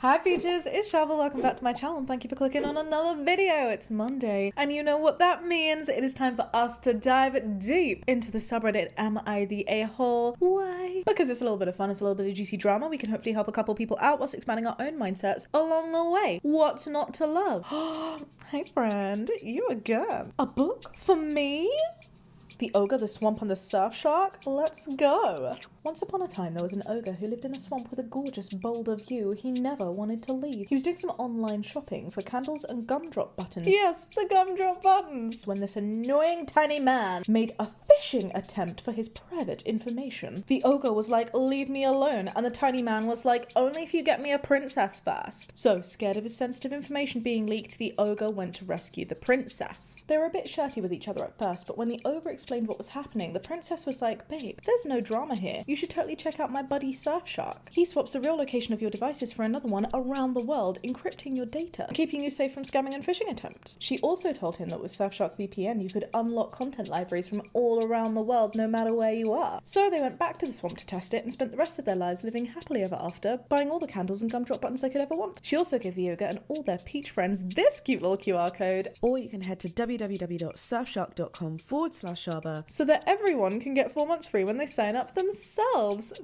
Hi peaches, it's Shaaba. Welcome back to my channel and thank you for clicking on another video. It's Monday and you know what that means. It is time for us to dive deep into the subreddit Am I the A-hole? Why? Because it's a little bit of fun, it's a little bit of juicy drama. We can hopefully help a couple people out whilst expanding our own mindsets along the way. What's not to love? Hey friend, you again. A book for me? The Ogre, the Swamp and the Surf Shark? Let's go! Once upon a time, there was an ogre who lived in a swamp with a gorgeous boulder view. He never wanted to leave. He was doing some online shopping for candles and gumdrop buttons. Yes, the gumdrop buttons! When this annoying tiny man made a phishing attempt for his private information. The ogre was like, leave me alone, and the tiny man was like, only if you get me a princess first. So, scared of his sensitive information being leaked, the ogre went to rescue the princess. They were a bit shirty with each other at first, but when the ogre explained what was happening, the princess was like, babe, there's no drama here. You should totally check out my buddy Surf Shark. He swaps the real location of your devices for another one around the world, encrypting your data, keeping you safe from scamming and phishing attempts. She also told him that with Surfshark VPN, you could unlock content libraries from all around the world, no matter where you are. So they went back to the swamp to test it and spent the rest of their lives living happily ever after, buying all the candles and gumdrop buttons they could ever want. She also gave the ogre and all their peach friends this cute little QR code, or you can head to www.surfshark.com/Shaaba so that everyone can get 4 months free when they sign up themselves.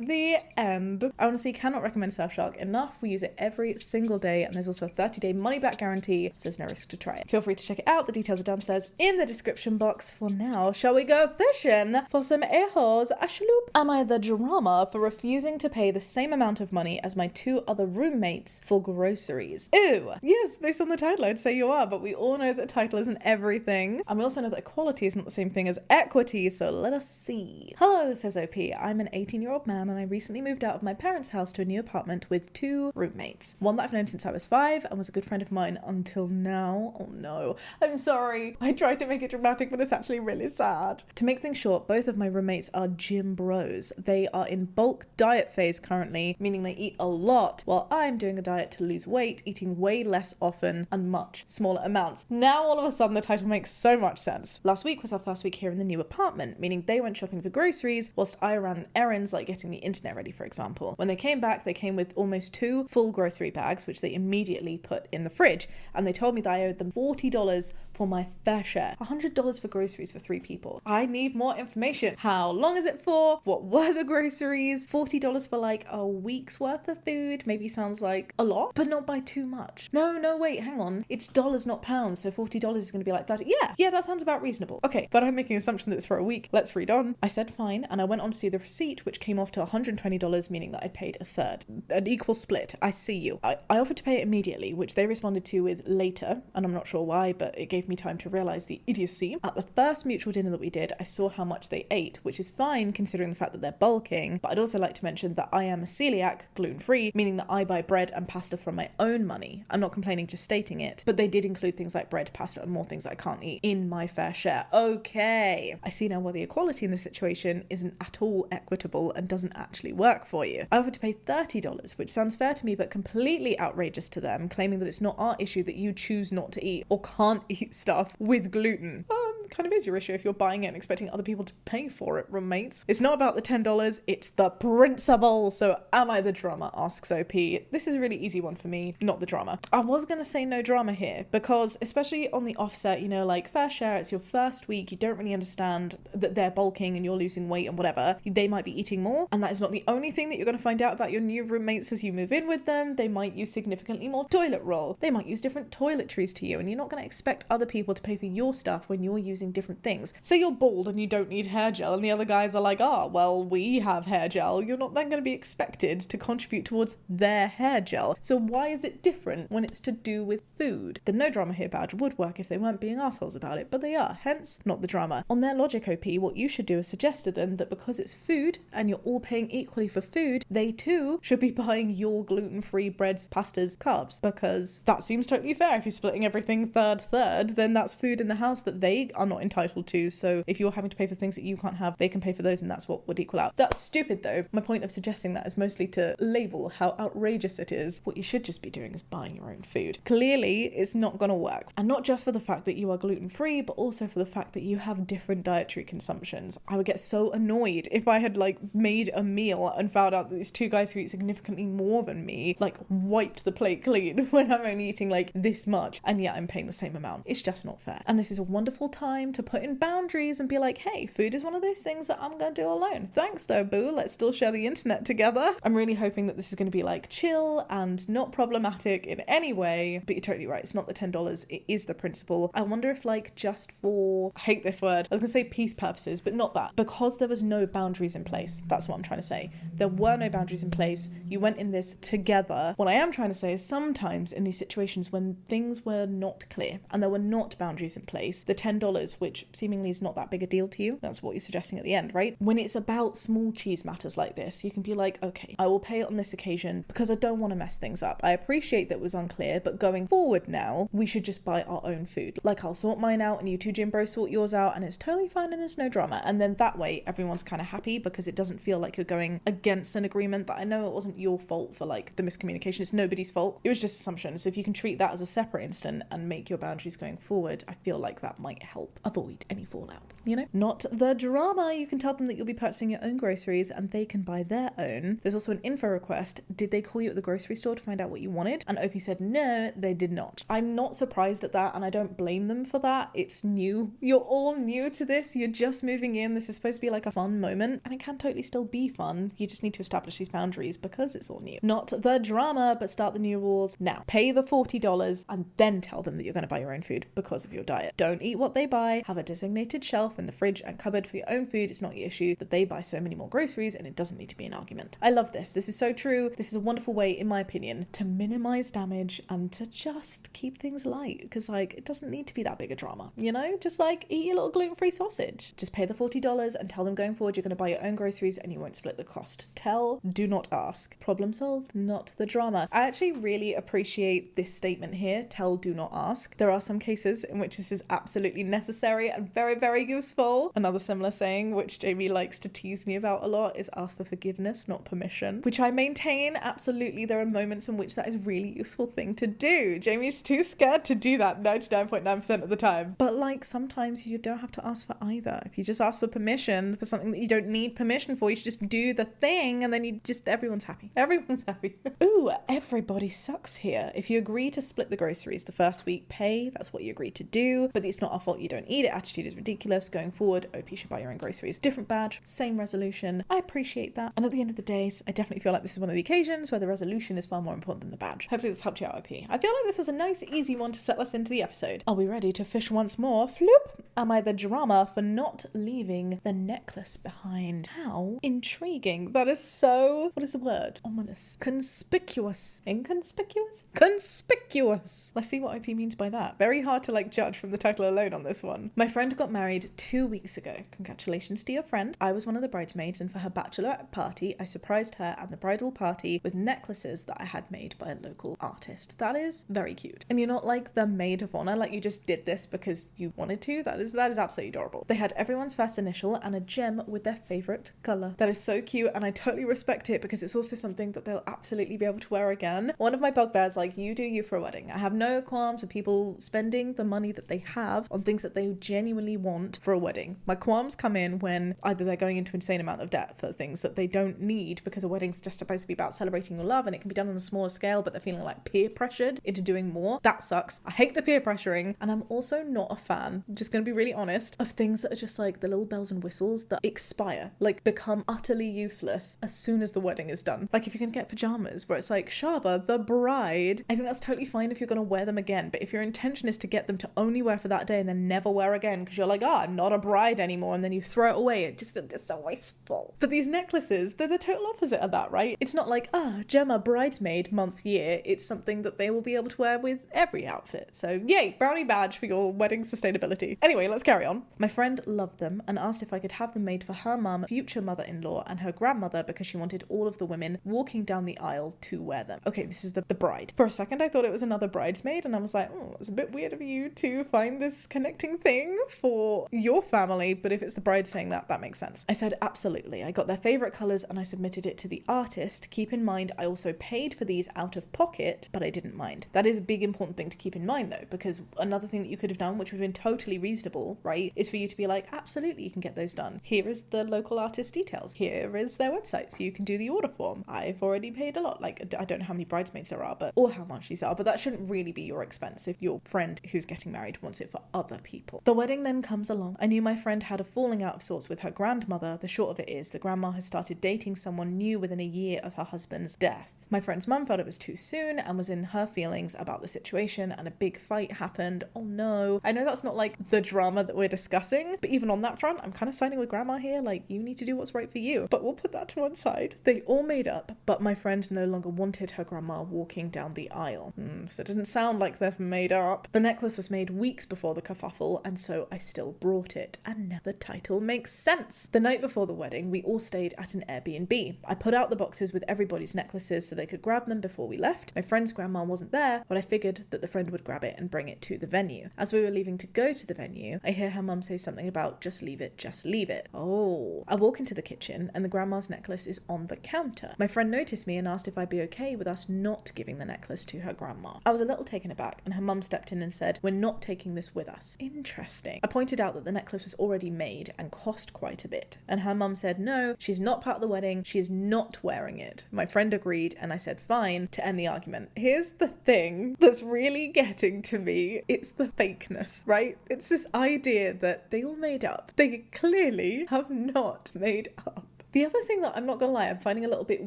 The end. I honestly cannot recommend Surfshark enough. We use it every single day and there's also a 30-day money-back guarantee, so there's no risk to try it. Feel free to check it out. The details are downstairs in the description box. For now, shall we go fishing for some a-holes? Ashaloop. Am I the drama for refusing to pay the same amount of money as my 2 other roommates for groceries? Ooh, yes, based on the title I'd say you are, but we all know that title isn't everything. And we also know that equality is not the same thing as equity, so let us see. Hello, says OP. I'm an 18-year-old man and I recently moved out of my parents' house to a new apartment with 2 roommates. One that I've known since I was 5 and was a good friend of mine until now. Oh no, I'm sorry. I tried to make it dramatic, but it's actually really sad. To make things short, both of my roommates are gym bros. They are in bulk diet phase currently, meaning they eat a lot, while I'm doing a diet to lose weight, eating way less often and much smaller amounts. Now all of a sudden the title makes so much sense. Last week was our first week here in the new apartment, meaning they went shopping for groceries whilst I ran errands like getting the internet ready, for example. When they came back, they came with almost 2 full grocery bags, which they immediately put in the fridge, and they told me that I owed them $40 for my fair share. $100 for groceries for 3 people. I need more information. How long is it for? What were the groceries? $40 for like a week's worth of food maybe sounds like a lot, but not by too much. No, wait, hang on. It's dollars, not pounds, so $40 is going to be like 30. Yeah, that sounds about reasonable. Okay, but I'm making an assumption that it's for a week. Let's read on. I said fine, and I went on to see the receipt, which came off to $120, meaning that I'd paid a third. An equal split. I see you. I offered to pay it immediately, which they responded to with later, and I'm not sure why, but it gave me time to realise the idiocy. At the first mutual dinner that we did, I saw how much they ate, which is fine considering the fact that they're bulking, but I'd also like to mention that I am a celiac, gluten-free, meaning that I buy bread and pasta from my own money. I'm not complaining, just stating it, but they did include things like bread, pasta, and more things that I can't eat in my fair share. Okay. I see now why the equality in this situation isn't at all equitable and doesn't actually work for you. I offered to pay $30, which sounds fair to me but completely outrageous to them, claiming that it's not our issue that you choose not to eat or can't eat stuff with gluten. Kind of is your issue if you're buying it and expecting other people to pay for it, roommates. It's not about the $10, it's the principle. So am I the drama, asks OP. This is a really easy one for me, not the drama. I was going to say no drama here because especially on the offset, you know, like fair share, it's your first week, you don't really understand that they're bulking and you're losing weight and whatever. They might be eating more, and that is not the only thing that you're going to find out about your new roommates as you move in with them. They might use significantly more toilet roll. They might use different toiletries to you, and you're not going to expect other people to pay for your stuff when you're using different things. Say you're bald and you don't need hair gel and the other guys are like, well, we have hair gel. You're not then going to be expected to contribute towards their hair gel. So why is it different when it's to do with food? The no drama here badge would work if they weren't being assholes about it, but they are, hence not the drama. On their logic, OP, what you should do is suggest to them that because it's food and you're all paying equally for food, they too should be buying your gluten-free breads, pastas, carbs, because that seems totally fair. If you're splitting everything third, then that's food in the house that they are not entitled to. So if you're having to pay for things that you can't have, they can pay for those, and that's what would equal out. That's stupid though. My point of suggesting that is mostly to label how outrageous it is. What you should just be doing is buying your own food. Clearly, it's not going to work. And not just for the fact that you are gluten-free, but also for the fact that you have different dietary consumptions. I would get so annoyed if I had like made a meal and found out that these two guys who eat significantly more than me like wiped the plate clean when I'm only eating like this much, and yet I'm paying the same amount. It's just not fair. And this is a wonderful time to put in boundaries and be like, hey, food is one of those things that I'm going to do alone. Thanks though, boo. Let's still share the internet together. I'm really hoping that this is going to be like chill and not problematic in any way, but you're totally right. It's not the $10. It is the principle. I wonder if like just for, I hate this word, I was going to say peace purposes, but not that. Because there was no boundaries in place. That's what I'm trying to say. There were no boundaries in place. You went in this together. What I am trying to say is sometimes in these situations when things were not clear and there were not boundaries in place, the $10, which seemingly is not that big a deal to you, that's what you're suggesting at the end, right? When it's about small cheese matters like this, you can be like, okay, I will pay it on this occasion because I don't want to mess things up. I appreciate that it was unclear, but going forward now, we should just buy our own food. Like I'll sort mine out and you two gym bros sort yours out, and it's totally fine and there's no drama. And then that way everyone's kind of happy because it doesn't feel like you're going against an agreement that I know it wasn't your fault for like the miscommunication. It's nobody's fault. It was just assumption. So if you can treat that as a separate incident and make your boundaries going forward, I feel like that might help avoid any fallout, you know? Not the drama. You can tell them that you'll be purchasing your own groceries and they can buy their own. There's also an info request. Did they call you at the grocery store to find out what you wanted? And OP said, no, they did not. I'm not surprised at that, and I don't blame them for that. It's new. You're all new to this. You're just moving in. This is supposed to be like a fun moment, and it can totally still be fun. You just need to establish these boundaries because it's all new. Not the drama, but start the new rules now. Pay the $40 and then tell them that you're going to buy your own food because of your diet. Don't eat what they buy. Have a designated shelf in the fridge and cupboard for your own food. It's not your issue that they buy so many more groceries, and it doesn't need to be an argument. I love this. This is so true. This is a wonderful way, in my opinion, to minimize damage and to just keep things light, because like it doesn't need to be that big a drama, you know? Just like eat your little gluten-free sausage. Just pay the $40 and tell them going forward you're going to buy your own groceries and you won't split the cost. Tell, do not ask. Problem solved, not the drama. I actually really appreciate this statement here. Tell, do not ask. There are some cases in which this is absolutely necessary and very, very useful. Another similar saying, which Jamie likes to tease me about a lot, is ask for forgiveness, not permission, which I maintain. Absolutely, there are moments in which that is a really useful thing to do. Jamie's too scared to do that 99.9% of the time. But like sometimes you don't have to ask for either. If you just ask for permission for something that you don't need permission for, you should just do the thing and then everyone's happy. Everyone's happy. Ooh, everybody sucks here. If you agree to split the groceries the first week, pay. That's what you agreed to do. But it's not our fault you don't eat it. Attitude is ridiculous. Going forward, OP should buy your own groceries. Different badge, same resolution. I appreciate that. And at the end of the day, I definitely feel like this is one of the occasions where the resolution is far more important than the badge. Hopefully this helped you out, OP. I feel like this was a nice, easy one to set us into the episode. Are we ready to fish once more? Floop! Am I the drama for not leaving the necklace behind? How intriguing. That is so, what is the word? Ominous. Conspicuous. Inconspicuous? Conspicuous. Let's see what OP means by that. Very hard to like judge from the title alone on this one. My friend got married 2 weeks ago. Congratulations to your friend. I was one of the bridesmaids, and for her bachelorette party, I surprised her and the bridal party with necklaces that I had made by a local artist. That is very cute. And you're not like the maid of honor, like you just did this because you wanted to. That is absolutely adorable. They had everyone's first initial and a gem with their favorite color. That is so cute, and I totally respect it because it's also something that they'll absolutely be able to wear again. One of my bugbears, like, you do you for a wedding. I have no qualms with people spending the money that they have on things that they genuinely want for a wedding. My qualms come in when either they're going into insane amount of debt for things that they don't need because a wedding's just supposed to be about celebrating your love and it can be done on a smaller scale, but they're feeling like peer pressured into doing more. That sucks. I hate the peer pressuring, and I'm also not a fan, I'm just gonna be really honest, of things that are just like the little bells and whistles that expire, like become utterly useless as soon as the wedding is done. Like if you can get pajamas where it's like Shaaba, the bride, I think that's totally fine if you're gonna wear them again, but if your intention is to get them to only wear for that day and then never wear again because you're like, I'm not a bride anymore, and then you throw it away, it just feels so wasteful. But these necklaces, they're the total opposite of that, right? It's not like, Gemma bridesmaid month year, it's something that they will be able to wear with every outfit. So yay, brownie badge for your wedding sustainability. Anyway, let's carry on. My friend loved them and asked if I could have them made for her mum, future mother-in-law, and her grandmother because she wanted all of the women walking down the aisle to wear them. Okay, this is the bride. For a second I thought it was another bridesmaid and I was like, it's a bit weird of you to find this connecting embarrassing thing for your family, but if it's the bride saying that, that makes sense. I said, absolutely. I got their favourite colours and I submitted it to the artist. Keep in mind, I also paid for these out of pocket, but I didn't mind. That is a big important thing to keep in mind though, because another thing that you could have done, which would have been totally reasonable, right, is for you to be like, absolutely, you can get those done. Here is the local artist details. Here is their website, so you can do the order form. I've already paid a lot. Like, I don't know how many bridesmaids there are, or how much these are, but that shouldn't really be your expense if your friend who's getting married wants it for other people. The wedding then comes along. I knew my friend had a falling out of sorts with her grandmother. The short of it is the grandma has started dating someone new within a year of her husband's death. My friend's mum felt it was too soon and was in her feelings about the situation, and a big fight happened. Oh no. I know that's not like the drama that we're discussing, but even on that front, I'm kind of siding with grandma here. Like, you need to do what's right for you. But we'll put that to one side. They all made up, but my friend no longer wanted her grandma walking down the aisle. So it doesn't sound like they've made up. The necklace was made weeks before the kerfuffle, and so I still brought it. And now the title makes sense. The night before the wedding, we all stayed at an Airbnb. I put out the boxes with everybody's necklaces so they could grab them before we left. My friend's grandma wasn't there, but I figured that the friend would grab it and bring it to the venue. As we were leaving to go to the venue, I hear her mum say something about just leave it, just leave it. Oh. I walk into the kitchen and the grandma's necklace is on the counter. My friend noticed me and asked if I'd be okay with us not giving the necklace to her grandma. I was a little taken aback and her mum stepped in and said, we're not taking this with us. Interesting. I pointed out that the necklace was already made and cost quite a bit, and her mum said no, she's not part of the wedding, she is not wearing it. My friend agreed and I said fine to end the argument. Here's the thing that's really getting to me. It's the fakeness, right? It's this idea that they all made up. They clearly have not made up. The other thing that I'm not gonna lie, I'm finding a little bit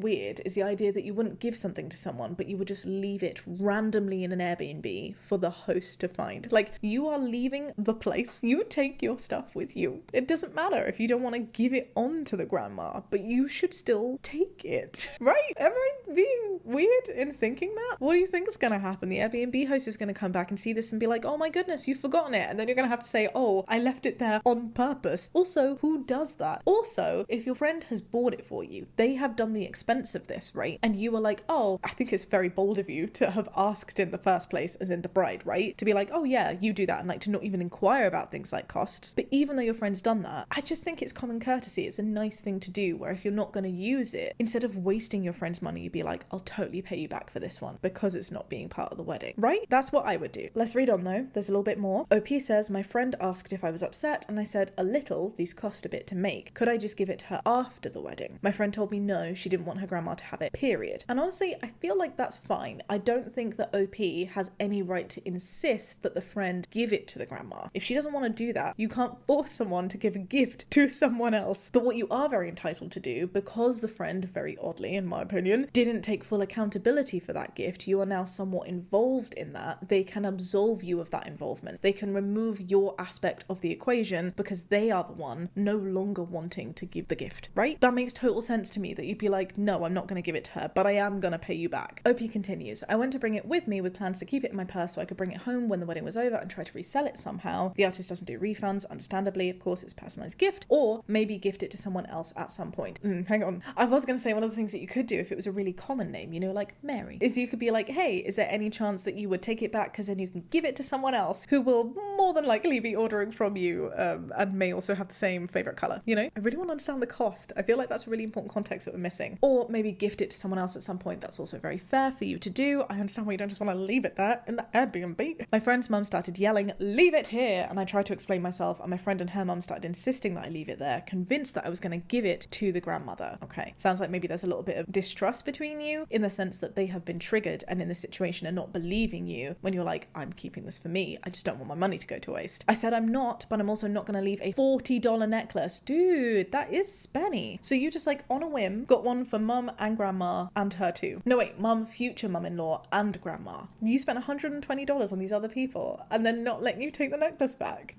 weird is the idea that you wouldn't give something to someone, but you would just leave it randomly in an Airbnb for the host to find. Like, you are leaving the place. You would take your stuff with you. It doesn't matter if you don't want to give it on to the grandma, but you should still take it, right? Am I being weird in thinking that? What do you think is gonna happen? The Airbnb host is gonna come back and see this and be like, oh my goodness, you've forgotten it. And then you're gonna have to say, oh, I left it there on purpose. Also, who does that? Also, if your friend has bought it for you, they have done the expense of this, right? And you were like, oh, I think it's very bold of you to have asked in the first place, as in the bride, right? To be like, oh yeah, you do that, and like to not even inquire about things like costs. But even though your friend's done that, I just think it's common courtesy. It's a nice thing to do, where if you're not going to use it, instead of wasting your friend's money, you'd be like, I'll totally pay you back for this one because it's not being part of the wedding, right? That's what I would do. Let's read on though. There's a little bit more. OP says, my friend asked if I was upset, and I said, a little. These cost a bit to make. Could I just give it to her after the wedding? My friend told me no, she didn't want her grandma to have it, period. And honestly, I feel like that's fine. I don't think that OP has any right to insist that the friend give it to the grandma. If she doesn't want to do that, you can't force someone to give a gift to someone else. But what you are very entitled to do, because the friend, very oddly in my opinion, didn't take full accountability for that gift, you are now somewhat involved in that. They can absolve you of that involvement. They can remove your aspect of the equation because they are the one no longer wanting to give the gift, right? That makes total sense to me, that you'd be like, no, I'm not going to give it to her, but I am going to pay you back. OP continues, I went to bring it with me with plans to keep it in my purse so I could bring it home when the wedding was over and try to resell it somehow. The artist doesn't do refunds, understandably, of course it's a personalised gift, or maybe gift it to someone else at some point. Hang on. I was going to say one of the things that you could do if it was a really common name, you know, like Mary, is you could be like, hey, is there any chance that you would take it back because then you can give it to someone else who will more than likely be ordering from you and may also have the same favourite colour, you know? I really want to understand the cost. I feel like that's a really important context that we're missing. Or maybe gift it to someone else at some point. That's also very fair for you to do. I understand why you don't just want to leave it there in the Airbnb. My friend's mum started yelling, leave it here, and I tried to explain myself, and my friend and her mum started insisting that I leave it there, convinced that I was going to give it to the grandmother. Okay, sounds like maybe there's a little bit of distrust between you, in the sense that they have been triggered and in this situation are not believing you when you're like, I'm keeping this for me, I just don't want my money to go to waste. I said I'm not, but I'm also not going to leave a $40 necklace. Dude, that is spenny. So you just like on a whim got one for mum and grandma and her too. No wait, mum, future mum-in-law and grandma. You spent $120 on these other people and then not letting you take the necklace back.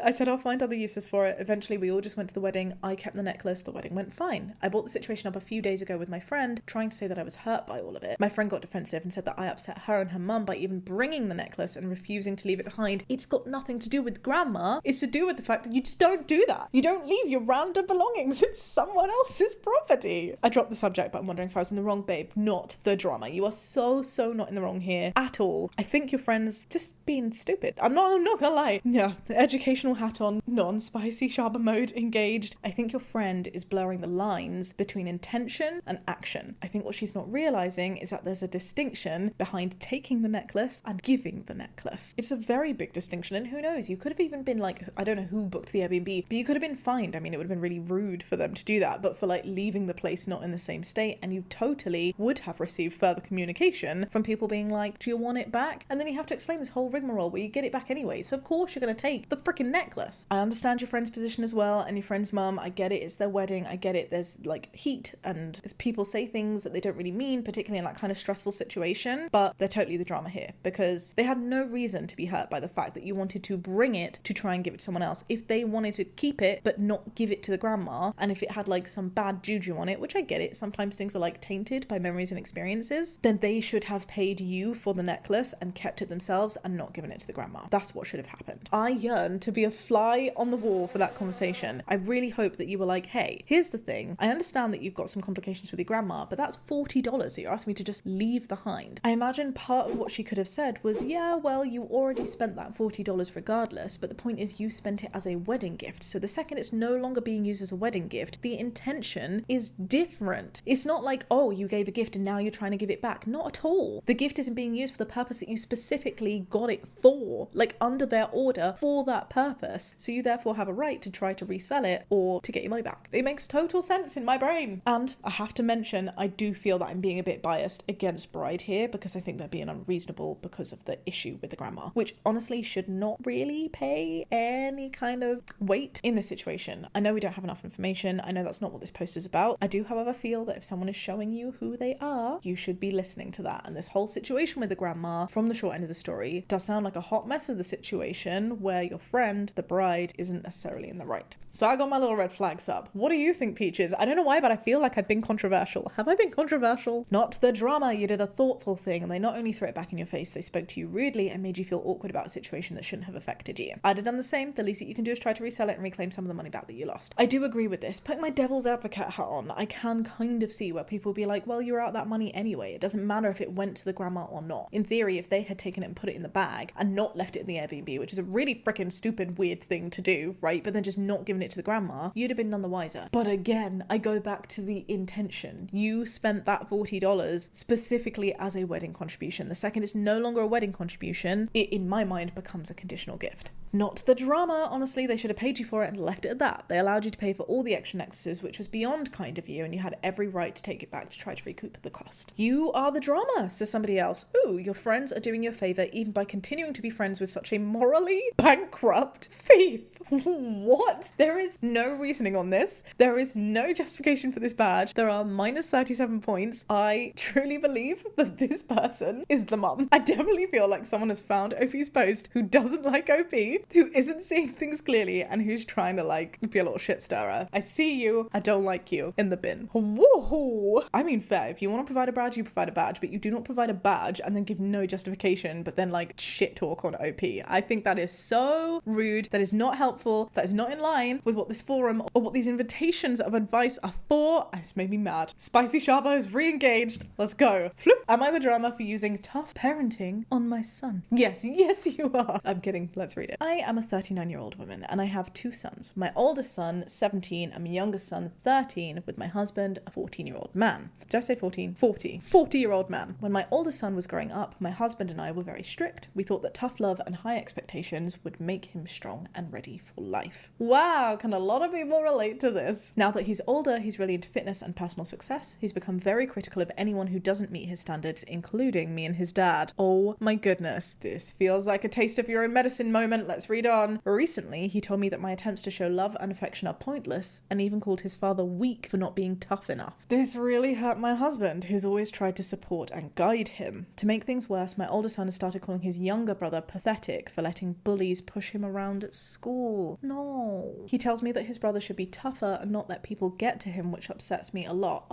I said I'll find other uses for it. Eventually we all just went to the wedding. I kept the necklace. The wedding went fine. I brought the situation up a few days ago with my friend, trying to say that I was hurt by all of it. My friend got defensive and said that I upset her and her mum by even bringing the necklace and refusing to leave it behind. It's got nothing to do with grandma. It's to do with the fact that you just don't do that. You don't leave your random belongings. It's someone else's property. I dropped the subject, but I'm wondering if I was in the wrong, babe. Not the drama. You are so not in the wrong here at all. I think your friend's just being stupid. I'm not gonna lie. Yeah, the educational hat on, non-spicy Shaaba mode engaged. I think your friend is blurring the lines between intention and action. I think what she's not realizing is that there's a distinction behind taking the necklace and giving the necklace. It's a very big distinction, and who knows, you could have even been like, I don't know who booked the Airbnb, but you could have been fined. I mean, it would have been really rude for them to do that, but for like leaving the place not in the same state, and you totally would have received further communication from people being like, do you want it back? And then you have to explain this whole rigmarole where you get it back anyway, so of course you're going to take the freaking necklace. I understand your friend's position as well, and your friend's mum. I get it, it's their wedding. I get it, there's like heat, and people say things that they don't really mean, particularly in that kind of stressful situation, but they're totally the drama here, because they had no reason to be hurt by the fact that you wanted to bring it to try and give it to someone else. If they wanted to keep it but not give it to the grandma, and if it had like some bad juju on it, which I get it, sometimes things are like tainted by memories and experiences, then they should have paid you for the necklace and kept it themselves and not given it to the grandma. That's what should have happened. I yearn to be a fly on the wall for that conversation. I really hope that you were like, hey, here's the thing. I understand that you've got some complications with your grandma, but that's $40 that you're asking me to just leave behind. I imagine part of what she could have said was, yeah, well, you already spent that $40 regardless, but the point is you spent it as a wedding gift. So the second it's no longer being used as a wedding gift, the intention is different. It's not like, oh, you gave a gift and now you're trying to give it back. Not at all. The gift isn't being used for the purpose that you specifically got it for, like under their order for that purpose. So you therefore have a right to try to resell it or to get your money back. It makes total sense in my brain. And I have to mention, I do feel that I'm being a bit biased against bride here, because I think they're being unreasonable because of the issue with the grandma, which honestly should not really pay any kind of weight in this situation. I know we don't have enough information. I know that's not what this post is about. I do, however, feel that if someone is showing you who they are, you should be listening to that. And this whole situation with the grandma, from the short end of the story, does sound like a hot mess of the situation where your friend, the bride, isn't necessarily in the right. So I got my little red flags up. What do you think, Peaches? I don't know why, but I feel like I've been controversial. Have I been controversial? Not the drama. You did a thoughtful thing, and they not only threw it back in your face, they spoke to you rudely and made you feel awkward about a situation that shouldn't have affected you. I'd have done the same. The least that you can do is try to resell it and reclaim some of the money back that you lost. I do agree with this. Putting my devil's advocate hat on, I can kind of see where people be like, well, you're out that money anyway. It doesn't matter if it went to the grandma or not. In theory, if they had taken it and put it in the bag and not left it in the Airbnb, which is a really freaking stupid, weird thing to do, right? But then just not giving it to the grandma, you'd have been none the wiser. But again, I go back to the intention. You spent that $40 specifically as a wedding contribution. The second it's no longer a wedding contribution, it, in my mind, becomes a conditional gift. Not the drama. Honestly, they should have paid you for it and left it at that. They allowed you to pay for all the extra necklaces, which was beyond kind of you, and you had every right to take it back to try to recoup the cost. You are the drama, says somebody else. Ooh, your friends are doing you a favour even by continuing to be friends with such a morally bankrupt thief. What? There is no reasoning on this. There is no justification for this badge. There are minus 37 points. I truly believe that this person is the mum. I definitely feel like someone has found OP's post who doesn't like OP, who isn't seeing things clearly, and who's trying to like be a little shit stirrer. I see you, I don't like you, in the bin. Woohoo! I mean, fair. If you want to provide a badge, you provide a badge, but you do not provide a badge and then give no justification, but then like shit talk on OP. I think that is so rude. That is not helpful. That is not in line with what this forum or what these invitations of advice are for. It's made me mad. Spicy Shaaba is re-engaged. Let's go. Flip. Am I the drama for using tough parenting on my son? Yes, you are. I'm kidding. Let's read it. I am a 39-year-old woman and I have two sons. My oldest son, 17, and my youngest son, 13, with my husband, a 14-year-old man. Did I say 14? 40-year-old man. When my oldest son was growing up, my husband and I were very strict. We thought that tough love and high expectations would make him strong and ready for life. Wow, can a lot of people relate to this? Now that he's older, he's really into fitness and personal success. He's become very critical of anyone who doesn't meet his standards, including me and his dad. Oh my goodness. This feels like a taste of your own medicine moment. Let's Let's read on. Recently, he told me that my attempts to show love and affection are pointless, and even called his father weak for not being tough enough. This really hurt my husband, who's always tried to support and guide him. To make things worse, my older son has started calling his younger brother pathetic for letting bullies push him around at school. No. He tells me that his brother should be tougher and not let people get to him, which upsets me a lot.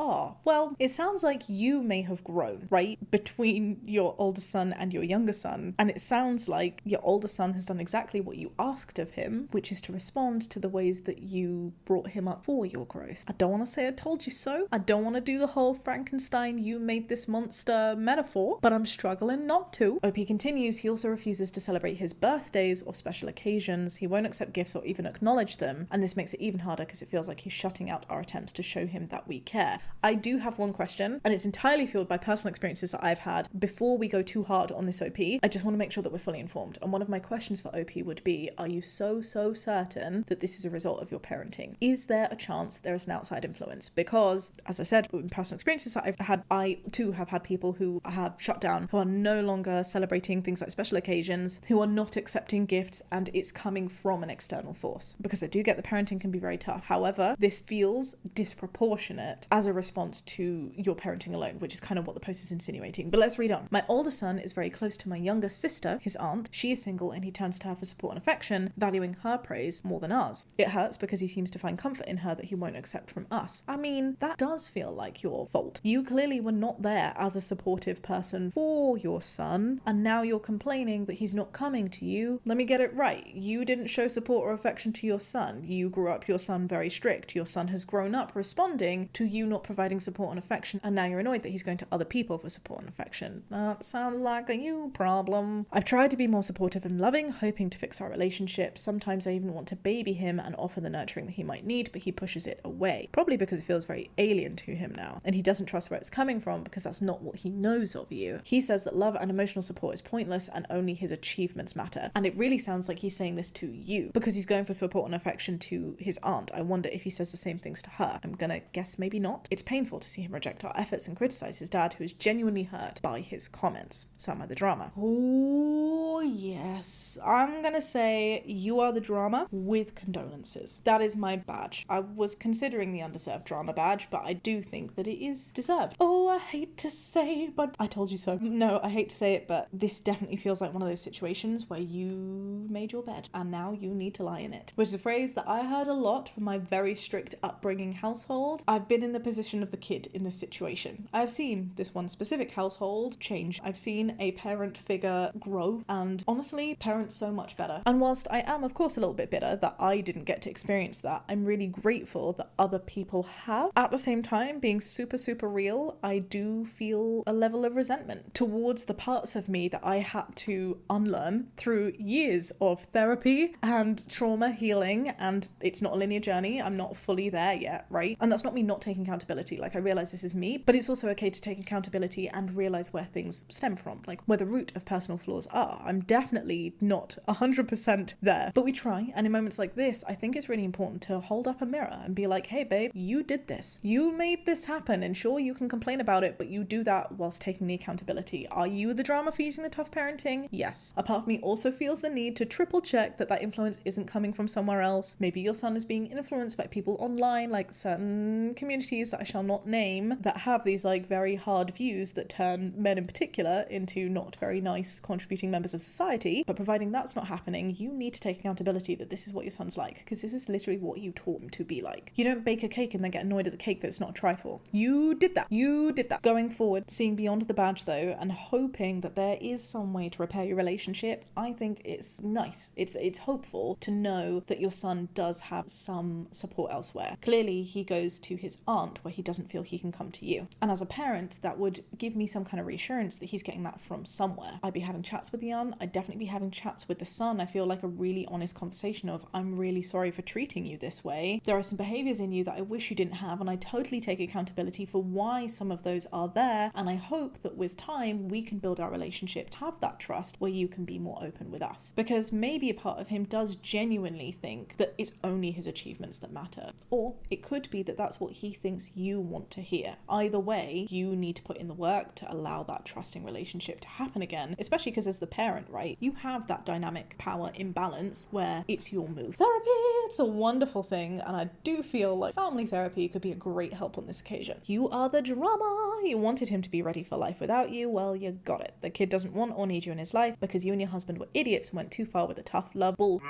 Well, it sounds like you may have grown, right? Between your older son and your younger son. And it sounds like your older son has done exactly what you asked of him, which is to respond to the ways that you brought him up for your growth. I don't want to say I told you so. I don't want to do the whole Frankenstein, you made this monster metaphor, but I'm struggling not to. OP continues, he also refuses to celebrate his birthdays or special occasions. He won't accept gifts or even acknowledge them. And this makes it even harder because it feels like he's shutting out our attempts to show him that we care. I do have one question, and it's entirely fueled by personal experiences that I've had. Before we go too hard on this OP, I just want to make sure that we're fully informed. And one of my questions for OP would be, are you so certain that this is a result of your parenting? Is there a chance that there is an outside influence? Because, as I said, in personal experiences that I've had, I too have had people who have shut down, who are no longer celebrating things like special occasions, who are not accepting gifts, and it's coming from an external force. Because I do get the parenting can be very tough. However, this feels disproportionate as a response to your parenting alone, which is kind of what the post is insinuating. But let's read on. My older son is very close to my younger sister, his aunt. She is single and he turns to her for support and affection, valuing her praise more than ours. It hurts because he seems to find comfort in her that he won't accept from us. I mean, that does feel like your fault. You clearly were not there as a supportive person for your son, and now you're complaining that he's not coming to you. Let me get it right. You didn't show support or affection to your son. You grew up your son very strict. Your son has grown up responding to you not providing support and affection, and now you're annoyed that he's going to other people for support and affection. That sounds like a you problem. I've tried to be more supportive and loving, hoping to fix our relationship. Sometimes I even want to baby him and offer the nurturing that he might need, but he pushes it away. Probably because it feels very alien to him now, and he doesn't trust where it's coming from because that's not what he knows of you. He says that love and emotional support is pointless and only his achievements matter. And it really sounds like he's saying this to you because he's going for support and affection to his aunt. I wonder if he says the same things to her. I'm gonna guess maybe not. It's painful to see him reject our efforts and criticize his dad, who is genuinely hurt by his comments. So am I the drama? Oh yes. I'm gonna say you are the drama with condolences. That is my badge. I was considering the undeserved drama badge, but I do think that it is deserved. Oh, I hate to say, but I told you so. No, I hate to say it, but this definitely feels like one of those situations where you made your bed and now you need to lie in it, which is a phrase that I heard a lot from my very strict upbringing household. I've been in the position of the kid in this situation. I've seen this one specific household change. I've seen a parent figure grow, and honestly, parents so much better. And whilst I am of course a little bit bitter that I didn't get to experience that, I'm really grateful that other people have. At the same time, being super real, I do feel a level of resentment towards the parts of me that I had to unlearn through years of therapy and trauma healing, and it's not a linear journey. I'm not fully there yet, right? And that's not me not taking accountability. Like, I realize this is me, but it's also okay to take accountability and realize where things stem from, like where the root of personal flaws are. I'm definitely not 100% there, but we try. And in moments like this, I think it's really important to hold up a mirror and be like, hey babe, you did this. You made this happen, and sure, you can complain about it, but you do that whilst taking the accountability. Are you the drama for using the tough parenting? Yes. A part of me also feels the need to triple check that influence isn't coming from somewhere else. Maybe your son is being influenced by people online, like certain communities that I shall not name, that have these like very hard views that turn men in particular into not very nice contributing members of society. But providing that's not happening, you need to take accountability that this is what your son's like, because this is literally what you taught him to be like. You don't bake a cake and then get annoyed at the cake that's not a trifle. You did that. You did that. Going forward, seeing beyond the badge though, and hoping that there is some way to repair your relationship, I think it's nice. It's hopeful to know that your son does have some support elsewhere. Clearly, he goes to his aunt where he doesn't feel he can come to you. And as a parent, that would give me some kind of reassurance that he's getting that from somewhere. I'd be having chats with the aunt. I'd definitely be having chats with the son. I feel like a really honest conversation of, I'm really sorry for treating you this way. There are some behaviors in you that I wish you didn't have, and I totally take accountability for why some of those are there. And I hope that with time, we can build our relationship to have that trust where you can be more open with us. Because because maybe a part of him does genuinely think that it's only his achievements that matter. Or it could be that that's what he thinks you want to hear. Either way, you need to put in the work to allow that trusting relationship to happen again, especially because as the parent, right, you have that dynamic power imbalance where it's your move. Therapy, it's a wonderful thing, and I do feel like family therapy could be a great help on this occasion. You are the drama. You wanted him to be ready for life without you, well, you got it. The kid doesn't want or need you in his life because you and your husband were idiots and went too far with the tough love bull.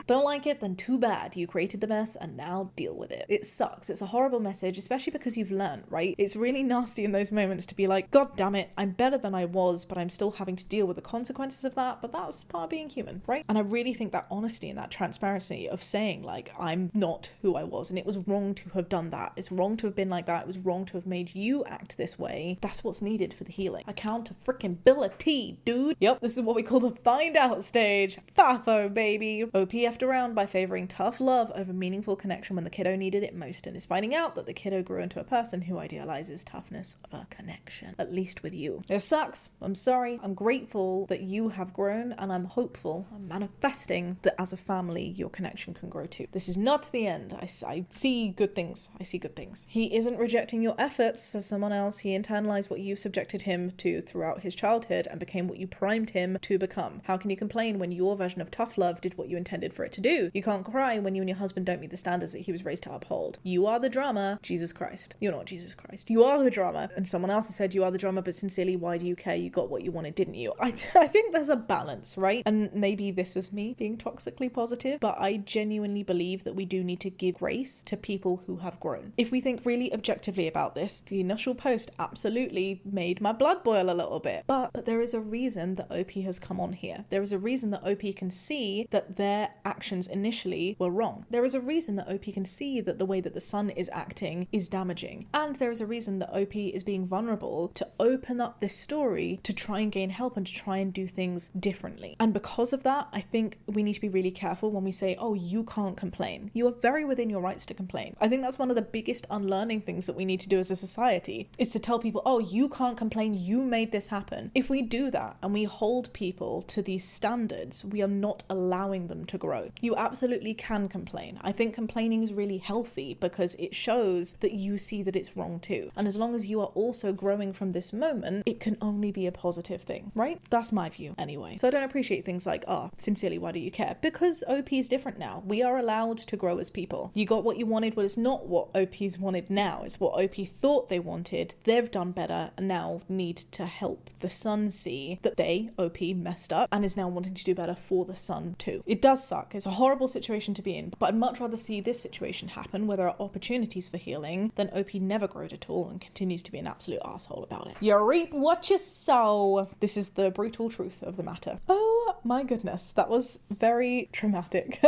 Don't like it? Then too bad. You created the mess and now deal with it. It sucks. It's a horrible message, especially because you've learned, right? It's really nasty in those moments to be like, God damn it, I'm better than I was, but I'm still having to deal with the consequences of that, but that's part of being human, right? And I really think that honesty and that transparency of saying like, I'm not who I was and it was wrong to have done that. It's wrong to have been like that. It was wrong to have made you act this way. That's what's needed for the healing. Accountability, dude. Yep, this is what we call the find out stage. Fafo, baby. OP effed around by favoring tough love over meaningful connection when the kiddo needed it most, and is finding out that the kiddo grew into a person who idealizes toughness over connection, at least with you. It sucks. I'm sorry. I'm grateful that you have grown, and I'm hopeful, I'm manifesting that as a family, your connection can grow too. This is not the end. I see good things. I see good things. He isn't rejecting your efforts, says someone else. He internalized what you subjected him to throughout his childhood and became what you primed him to become. How can you complain when your version of tough love did what you intended for it to do? You can't cry when you and your husband don't meet the standards that he was raised to uphold. You are the drama. Jesus Christ. You're not Jesus Christ. You are the drama. And someone else has said you are the drama, but sincerely, why do you care? You got what you wanted, didn't you? I think there's a balance, right? And maybe this is me being toxically positive, but I genuinely believe that we do need to give grace to people who have grown. If we think really objectively about this, the initial post absolutely made my blood boil a little bit. But there is a reason that OP has come on here. There is a reason that OP can see that their actions initially were wrong. There is a reason that OP can see that the way that the son is acting is damaging. And there is a reason that OP is being vulnerable to open up this story to try and gain help and to try and do things differently. And because of that, I think we need to be really careful when we say, oh, you can't complain. You are very within your rights to complain. I think that's one of the biggest unlearning things that we need to do as a society, is to tell people, oh, you can't complain, you made this happen. If we do that and we hold people to these standards, we are not allowing them to grow. You absolutely can complain. I think complaining is really healthy because it shows that you see that it's wrong too. And as long as you are also growing from this moment, it can only be a positive thing, right? That's my view anyway. So I don't appreciate things like, oh, sincerely, why do you care? Because OP is different now. We are allowed to grow as people. You got what you wanted, but it's not what OP's wanted now. It's what OP thought they wanted. They've done better and now need to help the son see that they, OP, messed up and is now wanting to do better for the son too. It does suck. It's a horrible situation to be in, but I'd much rather see this situation happen where there are opportunities for healing than OP never growed at all and continues to be an absolute asshole about it. You reap what you sow. This is the brutal truth of the matter. Oh my goodness, that was very traumatic.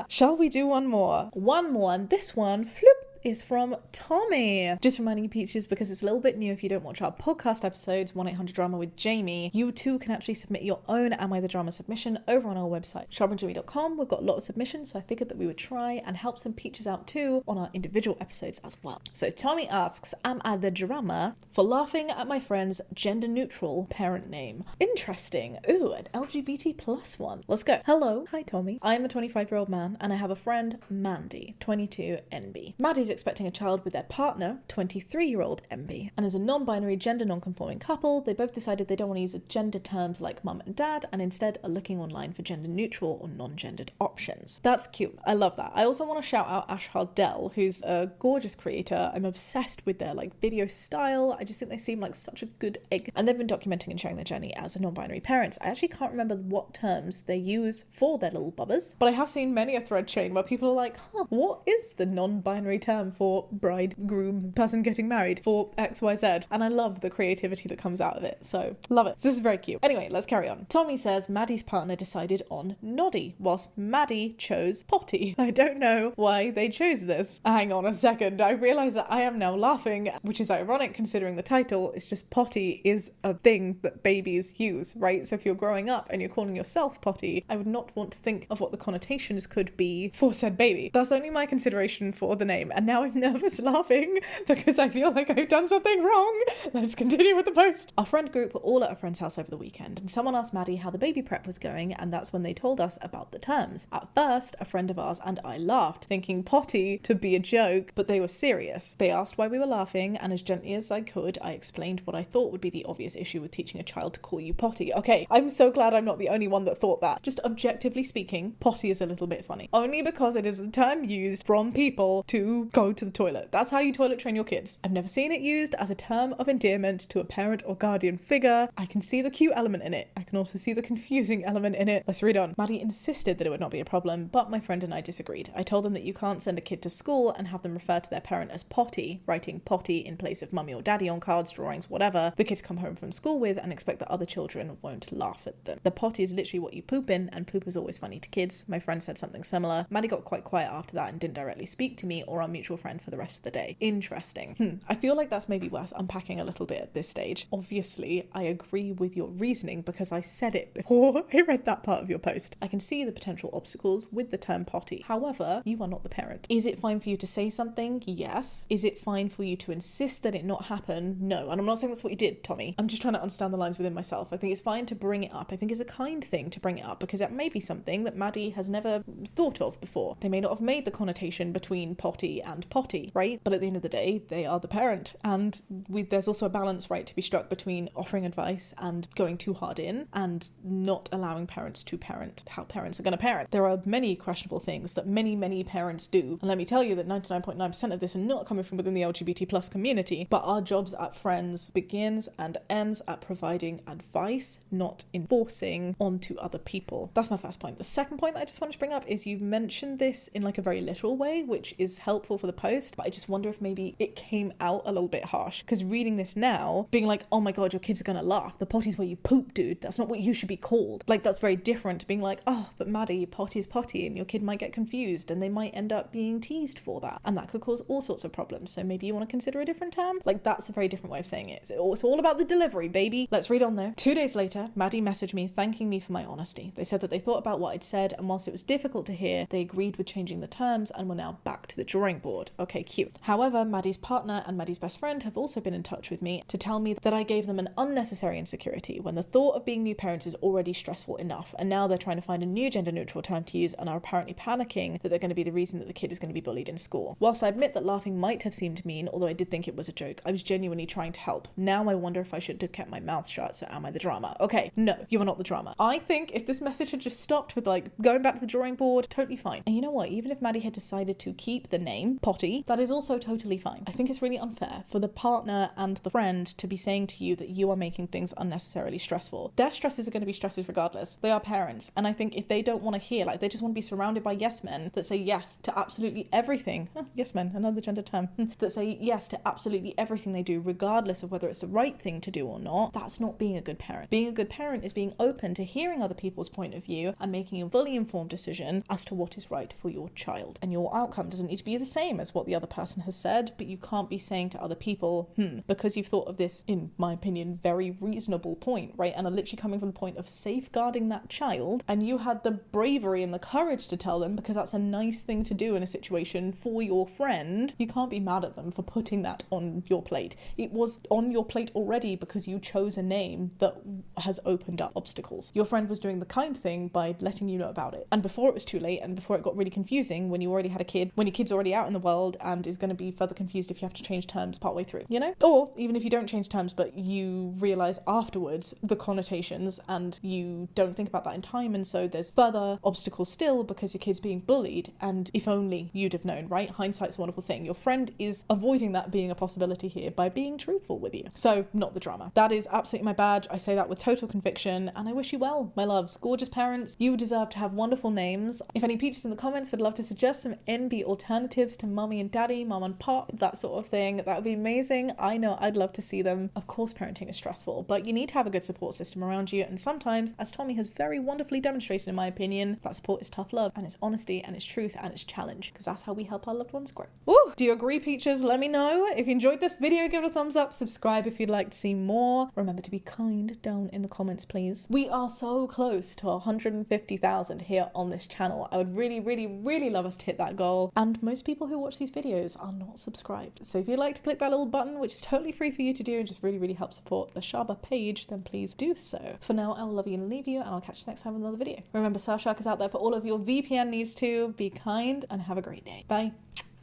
Shall we do one more? One more, and this one, floop, is from Tommy. Just reminding you, Peaches, because it's a little bit new if you don't watch our podcast episodes, 1-800-DRAMA with Jamie, you too can actually submit your own Am I the Drama submission over on our website, shaabaandjamie.com. We've got a lot of submissions, so I figured that we would try and help some Peaches out too on our individual episodes as well. So Tommy asks, am I the drama for laughing at my friend's gender-neutral parent name? Interesting. Ooh, an LGBT plus one. Let's go. Hello. Hi, Tommy. I am a 25-year-old man, and I have a friend, Mandy, 22 NB. Maddie's expecting a child with their partner, 23-year-old MB, and as a non-binary gender non-conforming couple, they both decided they don't want to use gender terms like mum and dad and instead are looking online for gender neutral or non-gendered options. That's cute. I love that. I also want to shout out Ash Hardell, who's a gorgeous creator. I'm obsessed with their video style. I just think they seem like such a good egg, and they've been documenting and sharing their journey as a non-binary parents. I actually can't remember what terms they use for their little bubbers, but I have seen many a thread chain where people are like, what is the non-binary term for bride, groom, person getting married for XYZ, and I love the creativity that comes out of it, so love it. This is very cute. Anyway, let's carry on. Tommy says Maddie's partner decided on Noddy, whilst Maddie chose Potty. I don't know why they chose this. Hang on a second, I realise that I am now laughing, which is ironic considering the title. It's just Potty is a thing that babies use, right? So if you're growing up and you're calling yourself Potty, I would not want to think of what the connotations could be for said baby. That's only my consideration for the name, and now I'm nervous laughing because I feel like I've done something wrong. Let's continue with the post. Our friend group were all at a friend's house over the weekend, and someone asked Maddie how the baby prep was going, and that's when they told us about the terms. At first, a friend of ours and I laughed, thinking potty to be a joke, but they were serious. They asked why we were laughing, and as gently as I could, I explained what I thought would be the obvious issue with teaching a child to call you potty. Okay, I'm so glad I'm not the only one that thought that. Just objectively speaking, potty is a little bit funny. Only because it is a term used from people to go to the toilet. That's how you toilet train your kids. I've never seen it used as a term of endearment to a parent or guardian figure. I can see the cute element in it. I can also see the confusing element in it. Let's read on. Maddie insisted that it would not be a problem, but my friend and I disagreed. I told them that you can't send a kid to school and have them refer to their parent as potty, writing potty in place of mummy or daddy on cards, drawings, whatever, the kids come home from school with, and expect that other children won't laugh at them. The potty is literally what you poop in, and poop is always funny to kids. My friend said something similar. Maddie got quite quiet after that and didn't directly speak to me or our mutual friend for the rest of the day. Interesting. I feel like that's maybe worth unpacking a little bit at this stage. Obviously, I agree with your reasoning because I said it before I read that part of your post. I can see the potential obstacles with the term potty. However, you are not the parent. Is it fine for you to say something? Yes. Is it fine for you to insist that it not happen? No. And I'm not saying that's what you did, Tommy. I'm just trying to understand the lines within myself. I think it's fine to bring it up. I think it's a kind thing to bring it up because it may be something that Maddie has never thought of before. They may not have made the connotation between potty and potty, right? But at the end of the day, they are the parent. And there's also a balance, right, to be struck between offering advice and going too hard in and not allowing parents to parent how parents are going to parent. There are many questionable things that many parents do. And let me tell you that 99.9% of this are not coming from within the LGBT plus community, but our jobs at Friends begins and ends at providing advice, not enforcing onto other people. That's my first point. The second point that I just wanted to bring up is you've mentioned this in like a very literal way, which is helpful for the post, but I just wonder if maybe it came out a little bit harsh, because reading this now, being like, oh my god, your kids are gonna laugh. The potty's where you poop, dude. That's not what you should be called. Like, that's very different to being like, oh, but Maddie, potty is potty, and your kid might get confused and they might end up being teased for that. And that could cause all sorts of problems. So maybe you want to consider a different term? Like, that's a very different way of saying it. It's all about the delivery, baby. Let's read on though. 2 days later, Maddie messaged me thanking me for my honesty. They said that they thought about what I'd said, and whilst it was difficult to hear, they agreed with changing the terms and were now back to the drawing board. Okay, cute. However, Maddie's partner and Maddie's best friend have also been in touch with me to tell me that I gave them an unnecessary insecurity when the thought of being new parents is already stressful enough, and now they're trying to find a new gender neutral term to use and are apparently panicking that they're going to be the reason that the kid is going to be bullied in school. Whilst I admit that laughing might have seemed mean, although I did think it was a joke, I was genuinely trying to help. Now I wonder if I should have kept my mouth shut, so am I the drama? Okay, no, you are not the drama. I think if this message had just stopped with like going back to the drawing board, totally fine. And you know what, even if Maddie had decided to keep the name potty, that is also totally fine. I think it's really unfair for the partner and the friend to be saying to you that you are making things unnecessarily stressful. Their stresses are going to be stresses regardless. They are parents, and I think if they don't want to hear, like, they just want to be surrounded by yes men that say yes to absolutely everything. Yes men, another gender term. That say yes to absolutely everything they do, regardless of whether it's the right thing to do or not. That's not being a good parent. Being a good parent is being open to hearing other people's point of view and making a fully informed decision as to what is right for your child. And your outcome doesn't need to be the same as what the other person has said, but you can't be saying to other people, because you've thought of this, in my opinion, very reasonable point, right? And are literally coming from the point of safeguarding that child, and you had the bravery and the courage to tell them because that's a nice thing to do in a situation for your friend. You can't be mad at them for putting that on your plate. It was on your plate already because you chose a name that has opened up obstacles. Your friend was doing the kind thing by letting you know about it. And before it was too late, and before it got really confusing, when you already had a kid, when your kid's already out in the world and is going to be further confused if you have to change terms partway through, you know? Or even if you don't change terms, but you realize afterwards the connotations and you don't think about that in time, and so there's further obstacles still because your kid's being bullied, and if only you'd have known, right? Hindsight's a wonderful thing. Your friend is avoiding that being a possibility here by being truthful with you. So, not the drama. That is absolutely my badge. I say that with total conviction, and I wish you well, my loves. Gorgeous parents. You deserve to have wonderful names. If any peaches in the comments would love to suggest some NB alternatives to mummy and daddy, mum and pop, that sort of thing, that would be amazing. I know I'd love to see them. Of course, parenting is stressful, but you need to have a good support system around you, and sometimes, as Tommy has very wonderfully demonstrated in my opinion, that support is tough love, and it's honesty, and it's truth, and it's challenge, because that's how we help our loved ones grow. Ooh, do you agree, peaches? Let me know. If you enjoyed this video, give it a thumbs up, subscribe if you'd like to see more. Remember to be kind down in the comments, please. We are so close to 150,000 here on this channel. I would really, really, really love us to hit that goal, and most people who watch these videos are not subscribed. So if you'd like to click that little button, which is totally free for you to do and just really, really help support the Shaaba page, then please do so. For now, I will love you and leave you, and I'll catch you next time with another video. Remember, Surfshark is out there for all of your VPN needs too. Be kind and have a great day. Bye.